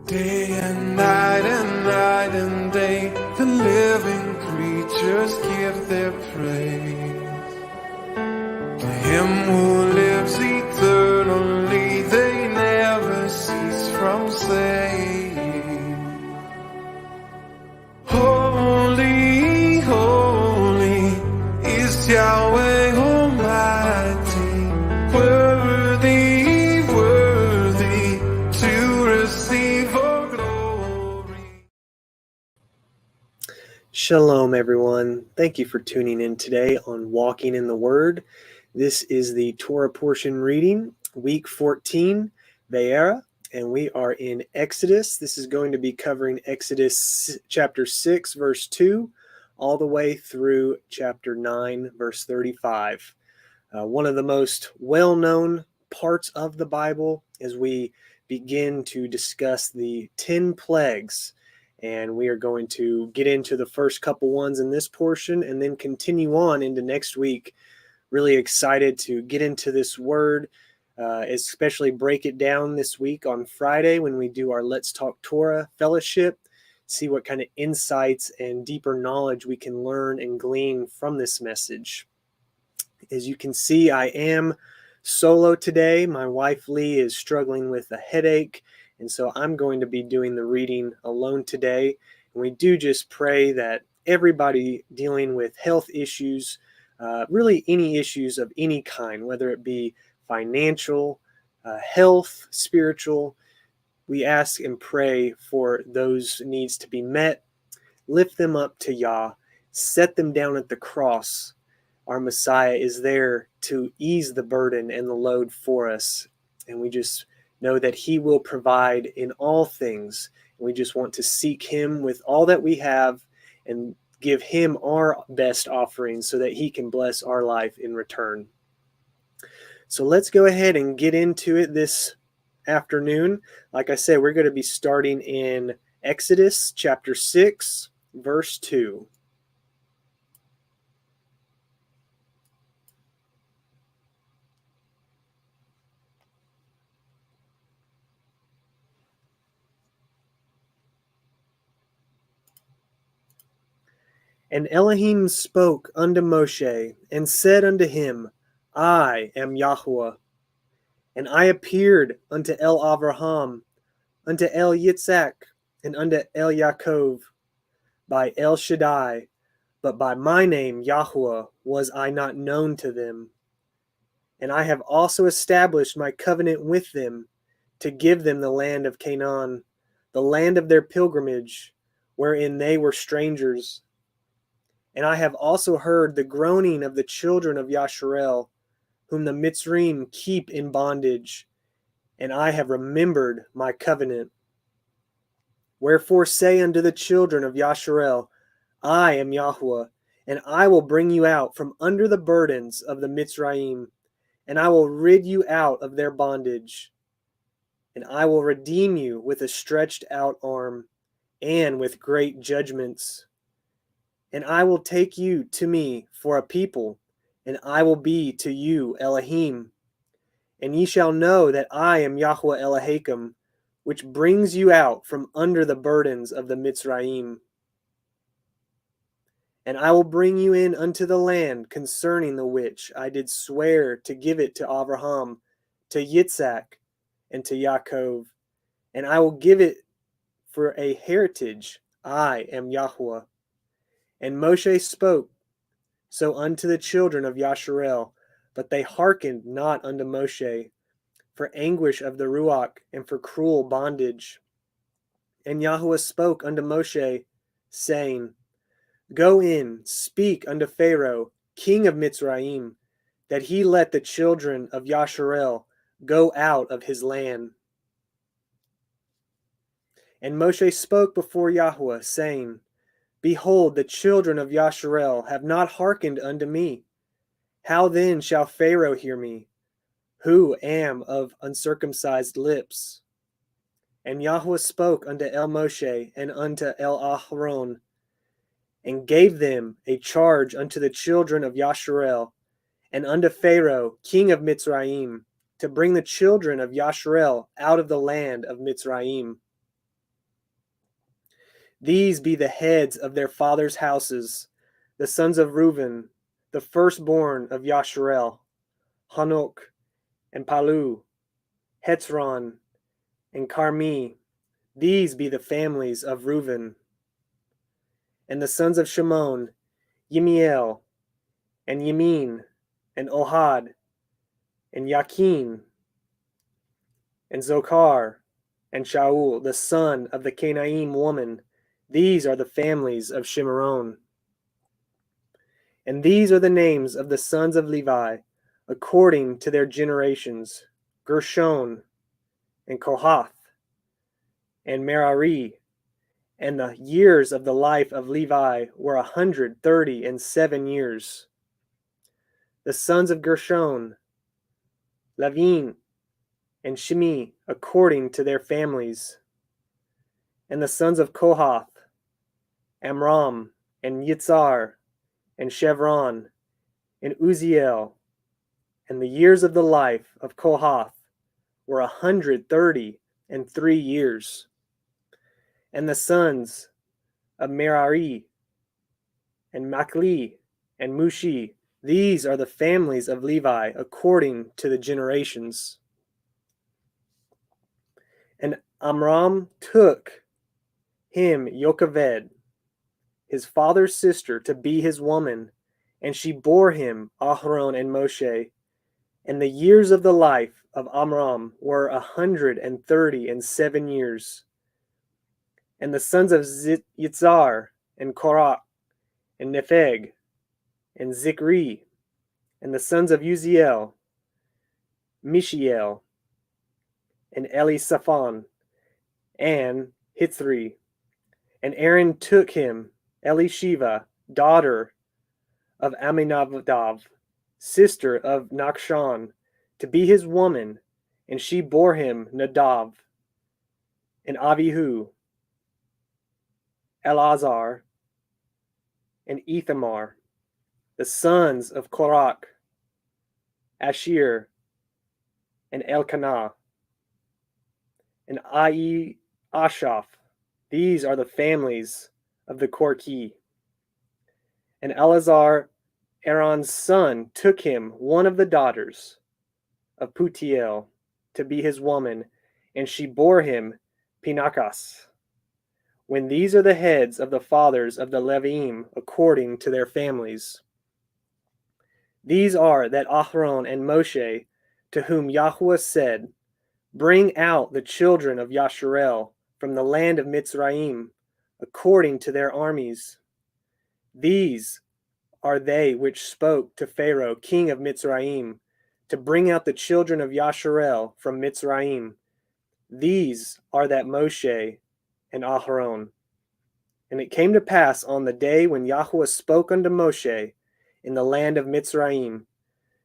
Day and night and day, the living creatures give their praise to Him who lives eternally. They never cease from saying, Holy, holy is Yahweh Almighty, worthy, worthy to receive all glory. Shalom, everyone. Thank you for tuning in today on Walking in the Word. This is the Torah Portion reading, week 14, Vayera, and we are in Exodus. This is going to be covering Exodus chapter 6, verse 2, all the way through chapter 9, verse 35. One of the most well-known parts of the Bible as we begin to discuss the 10 plagues. And we are going to get into the first couple ones in this portion and then continue on into next week. Really excited to get into this word, especially break it down this week on Friday when we do our Let's Talk Torah fellowship, see what kind of insights and deeper knowledge we can learn and glean from this message. As you can see, I am solo today. My wife, Leigh, is struggling with a headache, and so I'm going to be doing the reading alone today. And we do just pray that everybody dealing with health issues, really any issues of any kind, whether it be financial, health, spiritual, we ask and pray for those needs to be met. Lift them up to Yah, set them down at the cross. Our Messiah is there to ease the burden and the load for us. And we just know that He will provide in all things. We just want to seek Him with all that we have and give Him our best offerings so that He can bless our life in return. So let's go ahead and get into it this afternoon. Like I said, we're going to be starting in Exodus chapter 6, verse 2. And Elohim spoke unto Moshe, and said unto him, I am yahuah. And I appeared unto El Avraham, unto El Yitzhak, and unto El Yaakov, by El Shaddai, but by my name Yahuwah was I not known to them. And I have also established my covenant with them, to give them the land of Canaan, the land of their pilgrimage, wherein they were strangers. And I have also heard the groaning of the children of Yasharel, whom the Mitzrayim keep in bondage, and I have remembered my covenant. Wherefore say unto the children of Yasharel, I am Yahuwah, and I will bring you out from under the burdens of the Mitzrayim, and I will rid you out of their bondage. And I will redeem you with a stretched out arm, and with great judgments. And I will take you to me for a people, and I will be to you Elohim. And ye shall know that I am Yahuwah Elohim, which brings you out from under the burdens of the Mitzrayim. And I will bring you in unto the land concerning the which I did swear to give it to Abraham, to Yitzhak, and to Yaakov. And I will give it for a heritage. I am Yahuwah. And Moshe spoke so unto the children of Yasharel, but they hearkened not unto Moshe, for anguish of the Ruach, and for cruel bondage. And Yahuwah spoke unto Moshe, saying, Go in, speak unto Pharaoh, king of Mitzrayim, that he let the children of Yasharel go out of his land. And Moshe spoke before Yahuwah, saying, Behold, the children of Yasharel have not hearkened unto me. How then shall Pharaoh hear me, who am of uncircumcised lips? And Yahuwah spoke unto El Moshe and unto El Aharon, and gave them a charge unto the children of Yasharel, and unto Pharaoh, king of Mitzrayim, to bring the children of Yasharel out of the land of Mitzrayim. These be the heads of their fathers' houses, the sons of Reuben, the firstborn of Yasharel, Hanok, and Palu, Hetzron, and Carmi. These be the families of Reuben. And the sons of Shimon, Yimiel, and Yamin, and Ohad, and Yakin, and Zochar, and Shaul, the son of the Canaanite woman. These are the families of Shimron. And these are the names of the sons of Levi, according to their generations: Gershon, and Kohath, and Merari. And the years of the life of Levi were 137 years. The sons of Gershon, Lavin, and Shimi, according to their families. And the sons of Kohath, Amram, and Yitzhar, and Chevron, and Uziel. And the years of the life of Kohath were 133 years. And the sons of Merari, and Machli, and Mushi, these are the families of Levi according to the generations. And Amram took him Yocheved, his father's sister, to be his woman, and she bore him Aharon and Moshe. And the years of the life of Amram were 137 years. And the sons of Yitzhar, and Korach, and Nepheg, and Zikri, and the sons of Uziel, Mishiel, and Elisaphan, and Hithri. And Aaron took him Elisheva, daughter of Aminadav, sister of Nachshon, to be his woman, and she bore him Nadav, and Avihu, Elazar, and Ithamar, the sons of Korach, Asher, and Elkanah, and Ashaph. These are the families of the Korki. And Eleazar, Aaron's son, took him one of the daughters of Putiel to be his woman, and she bore him Pinachas. When these are the heads of the fathers of the Leviim according to their families. These are that Aharon and Moshe, to whom yahuah said, Bring out the children of Yasharel from the land of Mitzrayim, according to their armies. These are they which spoke to Pharaoh, king of Mitzrayim, to bring out the children of Yasharel from Mitzrayim. These are that Moshe and Aharon. And it came to pass on the day when yahuah spoke unto Moshe in the land of Mitzrayim,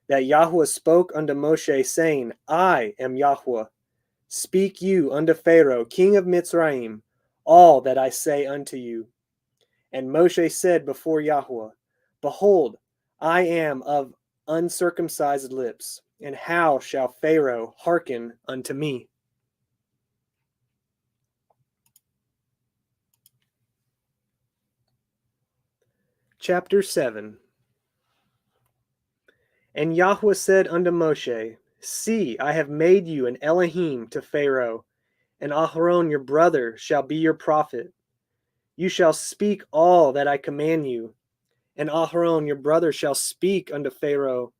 that yahuah spoke unto Moshe, saying, I am yahuah. Speak you unto Pharaoh, king of Mitzrayim, all that I say unto you. And Moshe said before yahuah, Behold, I am of uncircumcised lips, and how shall Pharaoh hearken unto me? Chapter 7. And yahuah said unto Moshe, See, I have made you an Elohim to Pharaoh, and Aharon your brother shall be your prophet. You shall speak all that I command you, and Aharon your brother shall speak unto Pharaoh,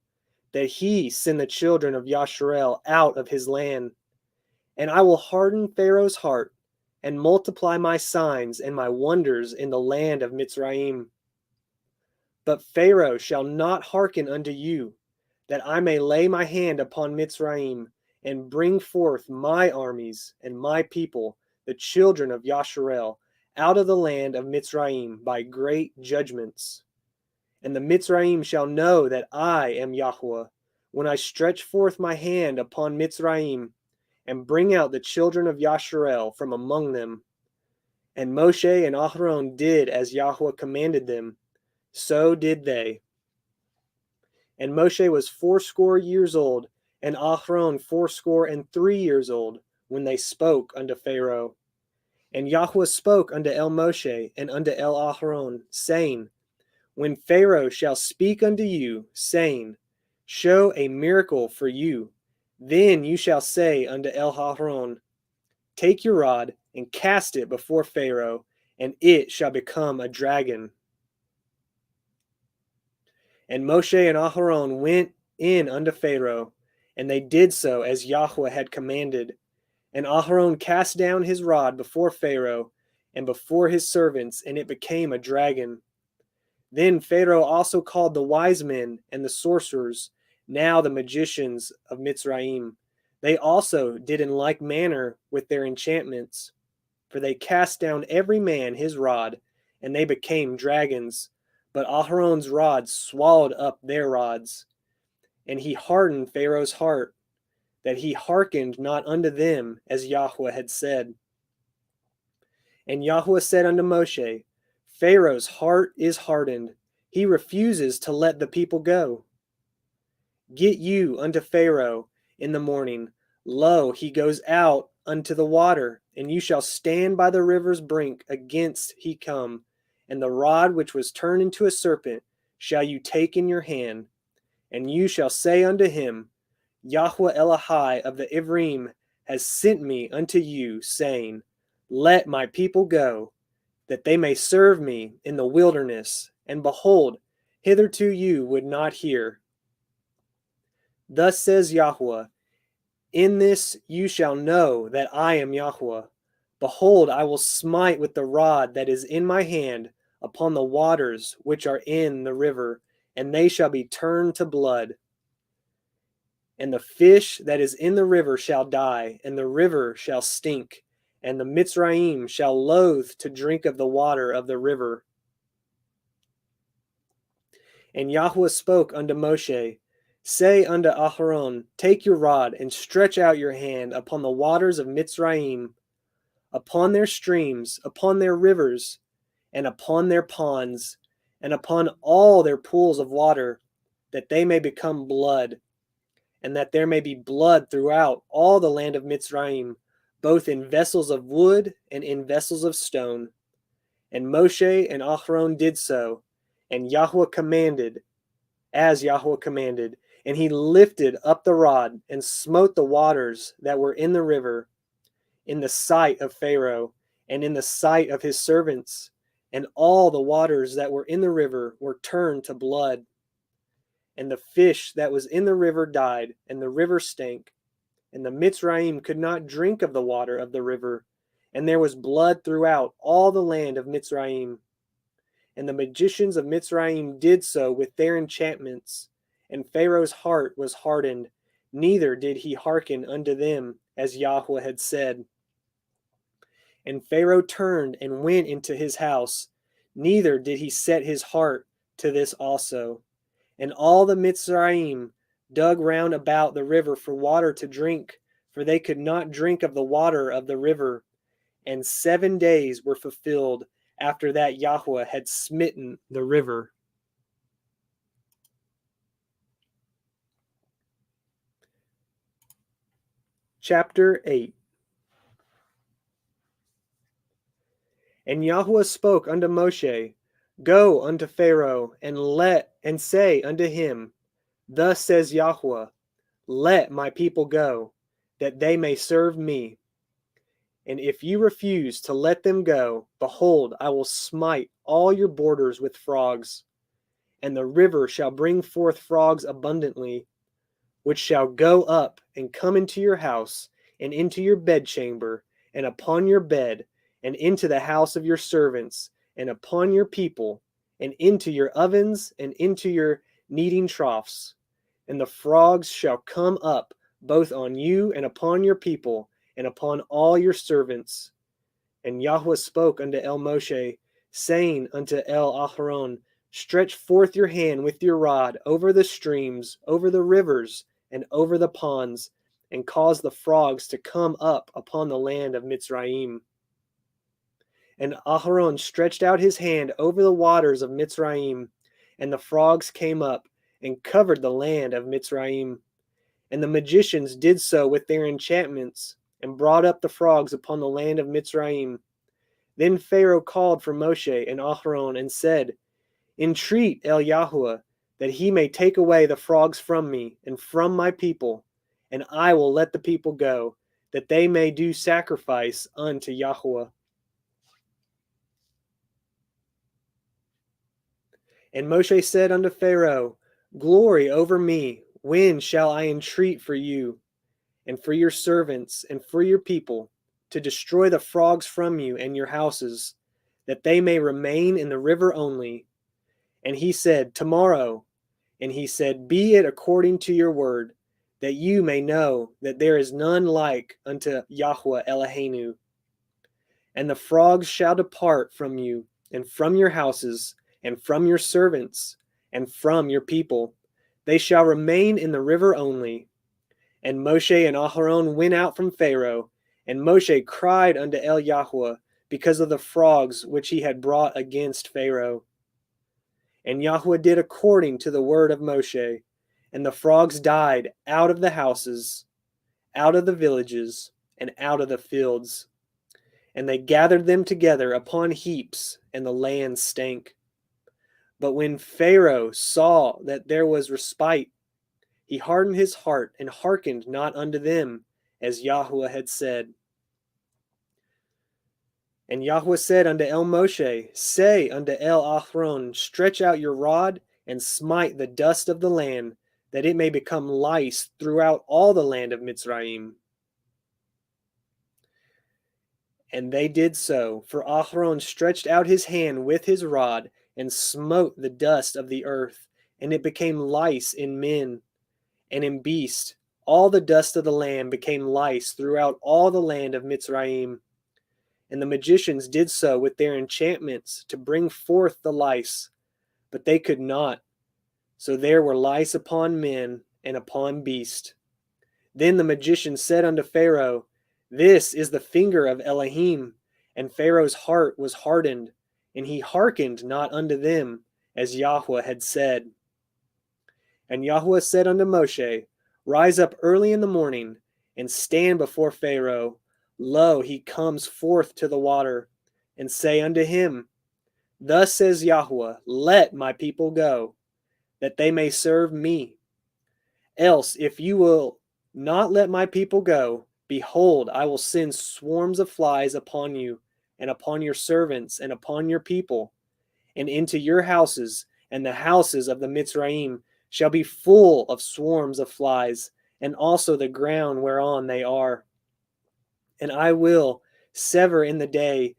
that he send the children of Yasharel out of his land. And I will harden Pharaoh's heart, and multiply my signs and my wonders in the land of Mitzrayim. But Pharaoh shall not hearken unto you, that I may lay my hand upon Mitzrayim, and bring forth my armies and my people, the children of Yasharel, out of the land of Mitzrayim by great judgments. And the Mitzrayim shall know that I am yahuah, when I stretch forth my hand upon Mitzrayim, and bring out the children of Yasharel from among them. And Moshe and Aharon did as yahuah commanded them, so did they. And Moshe was 80 years old, and Aharon 83 years old, when they spoke unto Pharaoh. And Yahuwah spoke unto El Moshe and unto El Aharon, saying, When Pharaoh shall speak unto you, saying, Show a miracle for you, then you shall say unto El Aharon, Take your rod and cast it before Pharaoh, and it shall become a dragon. And Moshe and Aharon went in unto Pharaoh, and they did so as Yahuwah had commanded. And Aharon cast down his rod before Pharaoh and before his servants, and it became a dragon. Then Pharaoh also called the wise men and the sorcerers, now the magicians of Mitzrayim. They also did in like manner with their enchantments. For they cast down every man his rod, and they became dragons. But Aharon's rod swallowed up their rods. And he hardened Pharaoh's heart, that he hearkened not unto them, as Yahuwah had said. And Yahuwah said unto Moshe, Pharaoh's heart is hardened. He refuses to let the people go. Get you unto Pharaoh in the morning. Lo, he goes out unto the water, and you shall stand by the river's brink against he come. And the rod which was turned into a serpent shall you take in your hand. And you shall say unto him, Yahuwah Elohai of the Ivrim has sent me unto you, saying, Let my people go, that they may serve me in the wilderness. And behold, hitherto you would not hear. Thus says Yahuwah, In this you shall know that I am Yahuwah. Behold, I will smite with the rod that is in my hand upon the waters which are in the river, and they shall be turned to blood. And the fish that is in the river shall die, and the river shall stink, and the Mitzrayim shall loathe to drink of the water of the river. And Yahuwah spoke unto Moshe, Say unto Aharon, Take your rod, and stretch out your hand upon the waters of Mitzrayim, upon their streams, upon their rivers, and upon their ponds, and upon all their pools of water, that they may become blood, and that there may be blood throughout all the land of Mitzrayim, both in vessels of wood and in vessels of stone. And Moshe and Aharon did so, and Yahuwah commanded, as Yahuwah commanded, and he lifted up the rod and smote the waters that were in the river, in the sight of Pharaoh, and in the sight of his servants, and all the waters that were in the river were turned to blood. And the fish that was in the river died, and the river stank, and the Mitzrayim could not drink of the water of the river, and there was blood throughout all the land of Mitzrayim. And the magicians of Mitzrayim did so with their enchantments, and Pharaoh's heart was hardened, neither did he hearken unto them, as Yahuwah had said. And Pharaoh turned and went into his house, neither did he set his heart to this also. And all the Mitzrayim dug round about the river for water to drink, for they could not drink of the water of the river. And 7 days were fulfilled after that Yahuwah had smitten the river. Chapter 8. And Yahuwah spoke unto Moshe, Go unto Pharaoh, and say unto him, Thus says Yahuwah, Let my people go, that they may serve me. And if you refuse to let them go, behold, I will smite all your borders with frogs, and the river shall bring forth frogs abundantly, which shall go up and come into your house, and into your bedchamber, and upon your bed, and into the house of your servants, and upon your people, and into your ovens, and into your kneading troughs. And the frogs shall come up both on you and upon your people, and upon all your servants. And Yahuwah spoke unto El Moshe, saying unto El Aharon, Stretch forth your hand with your rod over the streams, over the rivers, and over the ponds, and cause the frogs to come up upon the land of Mitzrayim. And Aharon stretched out his hand over the waters of Mitzrayim, and the frogs came up and covered the land of Mitzrayim. And the magicians did so with their enchantments, and brought up the frogs upon the land of Mitzrayim. Then Pharaoh called for Moshe and Aharon and said, Entreat yahuah that he may take away the frogs from me and from my people, and I will let the people go, that they may do sacrifice unto Yahuwah. And Moshe said unto Pharaoh, Glory over me, when shall I entreat for you, and for your servants, and for your people, to destroy the frogs from you and your houses, that they may remain in the river only? And he said, Tomorrow. And he said, Be it according to your word, that you may know that there is none like unto Yahuwah Eloheinu. And the frogs shall depart from you, and from your houses, and from your servants, and from your people. They shall remain in the river only. And Moshe and Aharon went out from Pharaoh, and Moshe cried unto Yahuwah because of the frogs which he had brought against Pharaoh. And Yahuwah did according to the word of Moshe, and the frogs died out of the houses, out of the villages, and out of the fields. And they gathered them together upon heaps, and the land stank. But when Pharaoh saw that there was respite, he hardened his heart, and hearkened not unto them, as Yahuwah had said. And Yahuwah said unto Moshe, Say unto Aharon, Stretch out your rod, and smite the dust of the land, that it may become lice throughout all the land of Mitzrayim. And they did so, for Aharon stretched out his hand with his rod, and smote the dust of the earth, and it became lice in men, and in beasts. All the dust of the land became lice throughout all the land of Mitzrayim. And the magicians did so with their enchantments to bring forth the lice, but they could not. So there were lice upon men and upon beasts. Then the magician said unto Pharaoh, This is the finger of Elohim. And Pharaoh's heart was hardened, and he hearkened not unto them, as Yahuwah had said. And Yahuwah said unto Moshe, Rise up early in the morning, and stand before Pharaoh. Lo, he comes forth to the water, and say unto him, Thus says Yahuwah, Let my people go, that they may serve me. Else, if you will not let my people go, behold, I will send swarms of flies upon you, and upon your servants, and upon your people, and into your houses, and the houses of the Mitzrayim shall be full of swarms of flies, and also the ground whereon they are. And I will sever in the day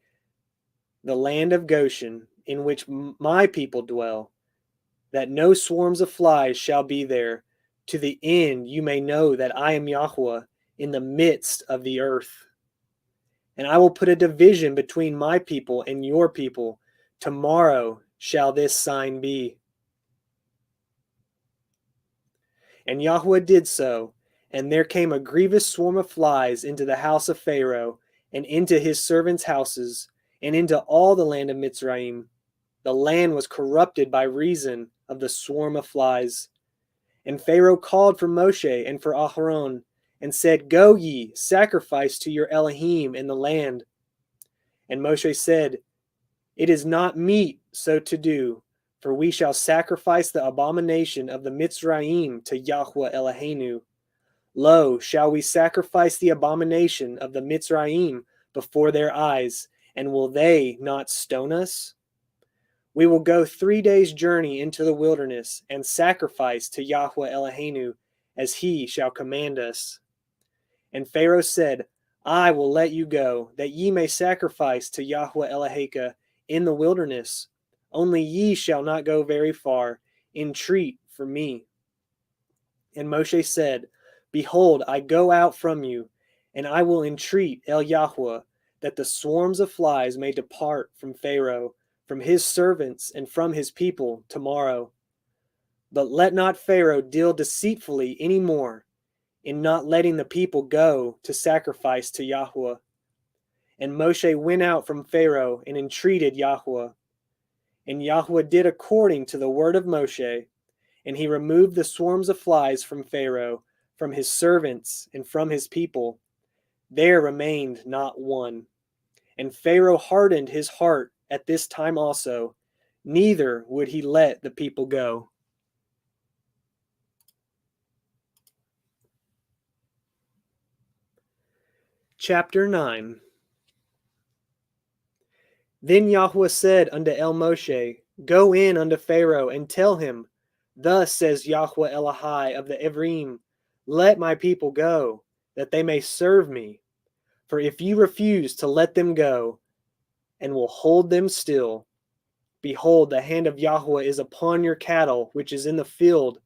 the land of Goshen, in which my people dwell, that no swarms of flies shall be there, to the end you may know that I am Yahuwah in the midst of the earth. And I will put a division between my people and your people. Tomorrow shall this sign be. And Yahuwah did so, and there came a grievous swarm of flies into the house of Pharaoh, and into his servants' houses, and into all the land of Mitzrayim. The land was corrupted by reason of the swarm of flies. And Pharaoh called for Moshe and for Aharon, and said, Go ye, sacrifice to your Elohim in the land. And Moshe said, It is not meet so to do, for we shall sacrifice the abomination of the Mitzrayim to Yahuwah Eloheinu. Lo, shall we sacrifice the abomination of the Mitzrayim before their eyes, and will they not stone us? We will go 3 days' journey into the wilderness, and sacrifice to Yahuwah Eloheinu, as he shall command us. And Pharaoh said, I will let you go, that ye may sacrifice to Yahuwah Eloheka in the wilderness. Only ye shall not go very far. Entreat for me. And Moshe said, Behold, I go out from you, and I will entreat Yahuwah, that the swarms of flies may depart from Pharaoh, from his servants, and from his people tomorrow. But let not Pharaoh deal deceitfully any more, in not letting the people go to sacrifice to Yahuwah. And Moshe went out from Pharaoh and entreated Yahuwah. And Yahuwah did according to the word of Moshe, and he removed the swarms of flies from Pharaoh, from his servants, and from his people. There remained not one. And Pharaoh hardened his heart at this time also, neither would he let the people go. Chapter 9. Then Yahuwah said unto Moshe, Go in unto Pharaoh, and tell him, Thus says Yahweh Elohai of the Ephraim, Let my people go, that they may serve me. For if you refuse to let them go, and will hold them still, behold, the hand of Yahweh is upon your cattle, which is in the field,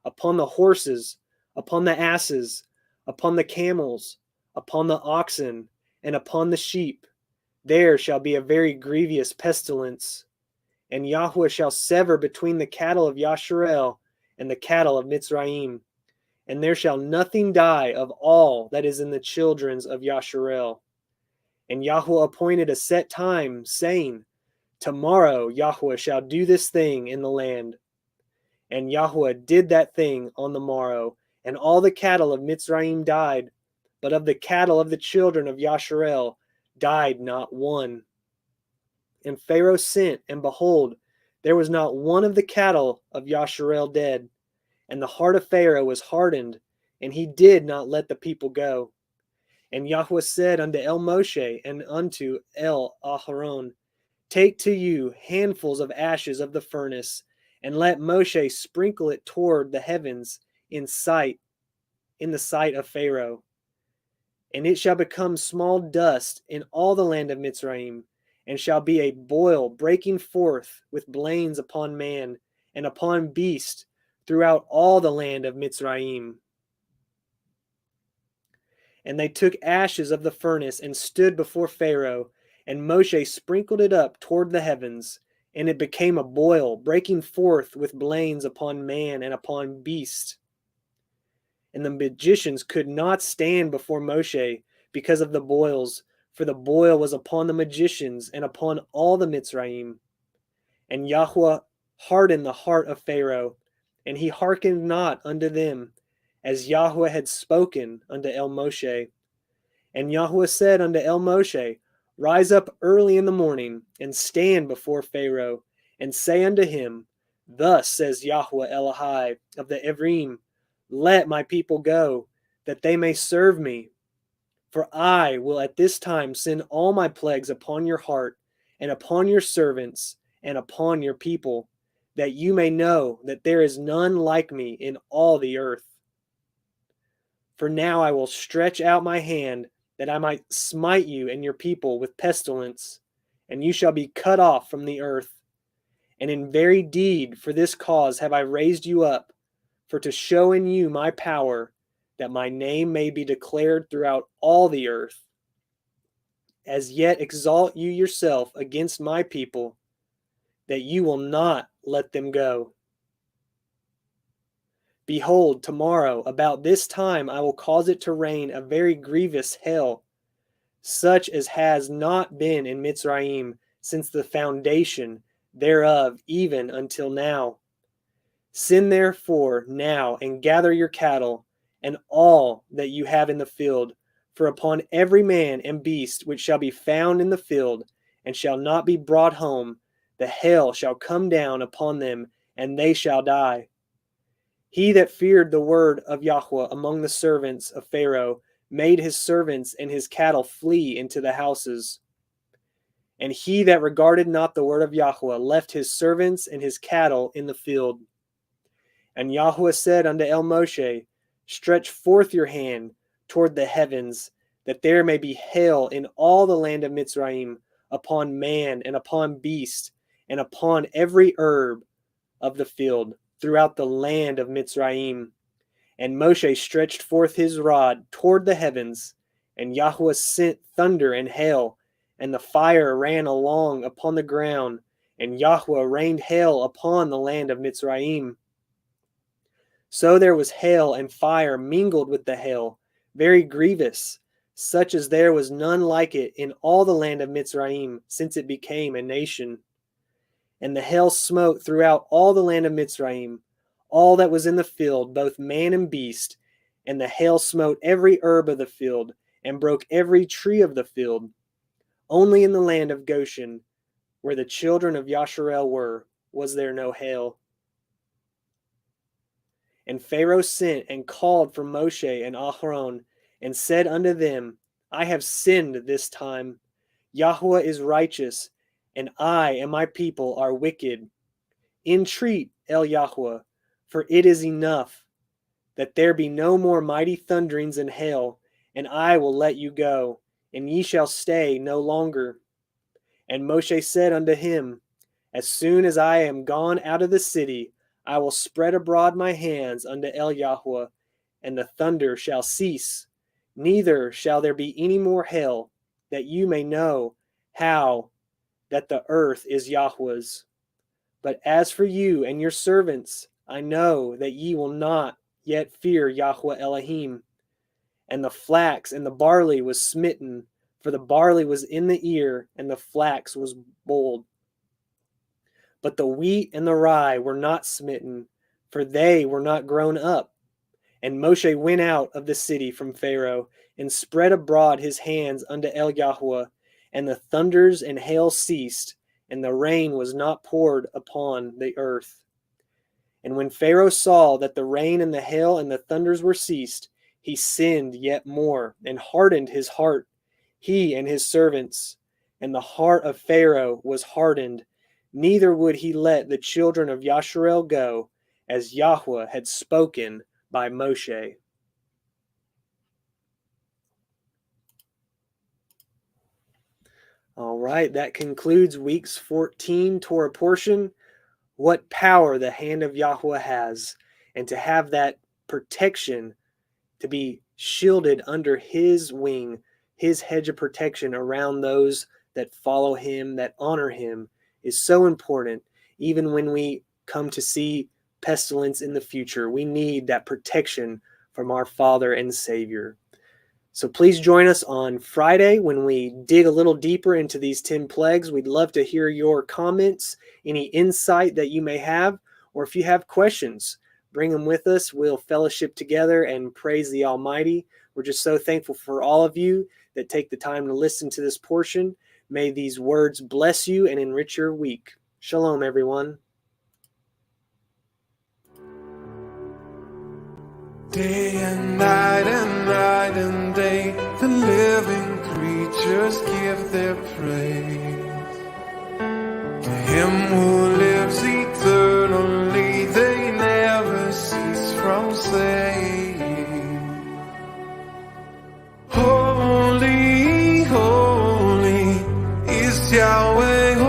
upon the horses, upon the asses, upon the camels, upon the oxen, and upon the sheep. There shall be a very grievous pestilence. And Yahuwah shall sever between the cattle of Yasharel and the cattle of Mitzrayim. And there shall nothing die of all that is in the children of Yasharel. And Yahuwah appointed a set time, saying, Tomorrow Yahuwah shall do this thing in the land. And Yahuwah did that thing on the morrow, and all the cattle of Mitzrayim died, but of the cattle of the children of Yasharel died not one. And Pharaoh sent, and behold, there was not one of the cattle of Yasharel dead. And the heart of Pharaoh was hardened, and he did not let the people go. And Yahuwah said unto Moshe and unto Aharon, Take to you handfuls of ashes of the furnace, and let Moshe sprinkle it toward the heavens in the sight of Pharaoh. And it shall become small dust in all the land of Mitzrayim, and shall be a boil breaking forth with blains upon man and upon beast throughout all the land of Mitzrayim. And they took ashes of the furnace and stood before Pharaoh, and Moshe sprinkled it up toward the heavens, and it became a boil breaking forth with blains upon man and upon beast. And the magicians could not stand before Moshe because of the boils, for the boil was upon the magicians and upon all the Mitzrayim. And Yahuwah hardened the heart of Pharaoh, and he hearkened not unto them, as Yahuwah had spoken unto Moshe. And Yahuwah said unto Moshe, Rise up early in the morning, and stand before Pharaoh, and say unto him, Thus says Yahweh Elohai of the Ephraim, Let my people go, that they may serve me. For I will at this time send all my plagues upon your heart, and upon your servants, and upon your people, that you may know that there is none like me in all the earth. For now I will stretch out my hand, that I might smite you and your people with pestilence, and you shall be cut off from the earth. And in very deed for this cause have I raised you up, for to show in you my power, that my name may be declared throughout all the earth. As yet exalt you yourself against my people, that you will not let them go. Behold, tomorrow about this time I will cause it to rain a very grievous hail, such as has not been in Mitzrayim since the foundation thereof even until now. Send therefore now and gather your cattle and all that you have in the field, for upon every man and beast which shall be found in the field and shall not be brought home, the hail shall come down upon them, and they shall die. He that feared the word of Yahuwah among the servants of Pharaoh made his servants and his cattle flee into the houses. And he that regarded not the word of Yahuwah left his servants and his cattle in the field. And Yahuwah said unto Moshe, Stretch forth your hand toward the heavens, that there may be hail in all the land of Mitzrayim, upon man and upon beast, and upon every herb of the field, throughout the land of Mitzrayim. And Moshe stretched forth his rod toward the heavens, and Yahuwah sent thunder and hail, and the fire ran along upon the ground, and Yahuwah rained hail upon the land of Mitzrayim. So there was hail and fire mingled with the hail, very grievous, such as there was none like it in all the land of Mitzrayim, since it became a nation. And the hail smote throughout all the land of Mitzrayim, all that was in the field, both man and beast. And the hail smote every herb of the field, and broke every tree of the field. Only in the land of Goshen, where the children of Yasharel were, was there no hail. And Pharaoh sent and called for Moshe and Aharon, and said unto them, I have sinned this time. Yahuwah is righteous, and I and my people are wicked. Entreat yhwh, for it is enough, that there be no more mighty thunderings and hail, and I will let you go, and ye shall stay no longer. And Moshe said unto him, As soon as I am gone out of the city, I will spread abroad my hands unto yhwh, and the thunder shall cease, neither shall there be any more hail, that you may know how that the earth is Yahweh's. But as for you and your servants, I know that ye will not yet fear Yahuwah Elohim. And the flax and the barley was smitten, for the barley was in the ear, and the flax was bold. But the wheat and the rye were not smitten, for they were not grown up. And Moshe went out of the city from Pharaoh, and spread abroad his hands unto yhwh, and the thunders and hail ceased, and the rain was not poured upon the earth. And when Pharaoh saw that the rain and the hail and the thunders were ceased, he sinned yet more, and hardened his heart, he and his servants. And the heart of Pharaoh was hardened, neither would he let the children of Yasharel go, as Yahuwah had spoken by Moshe. All right, that concludes week's 14 Torah portion. What power the hand of Yahuwah has, and to have that protection, to be shielded under his wing, his hedge of protection around those that follow him, that honor him, is so important. Even when we come to see pestilence in the future, we need that protection from our Father and Savior. So please join us on Friday when we dig a little deeper into these 10 plagues. We'd love to hear your comments, any insight that you may have, or if you have questions, bring them with us. We'll fellowship together and praise the Almighty. We're just so thankful for all of you that take the time to listen to this portion. May these words bless you and enrich your week. Shalom, everyone. Day and night and day, the living creatures give their praise to him who lives eternally. They never cease from saying, Holy, holy is Yahweh.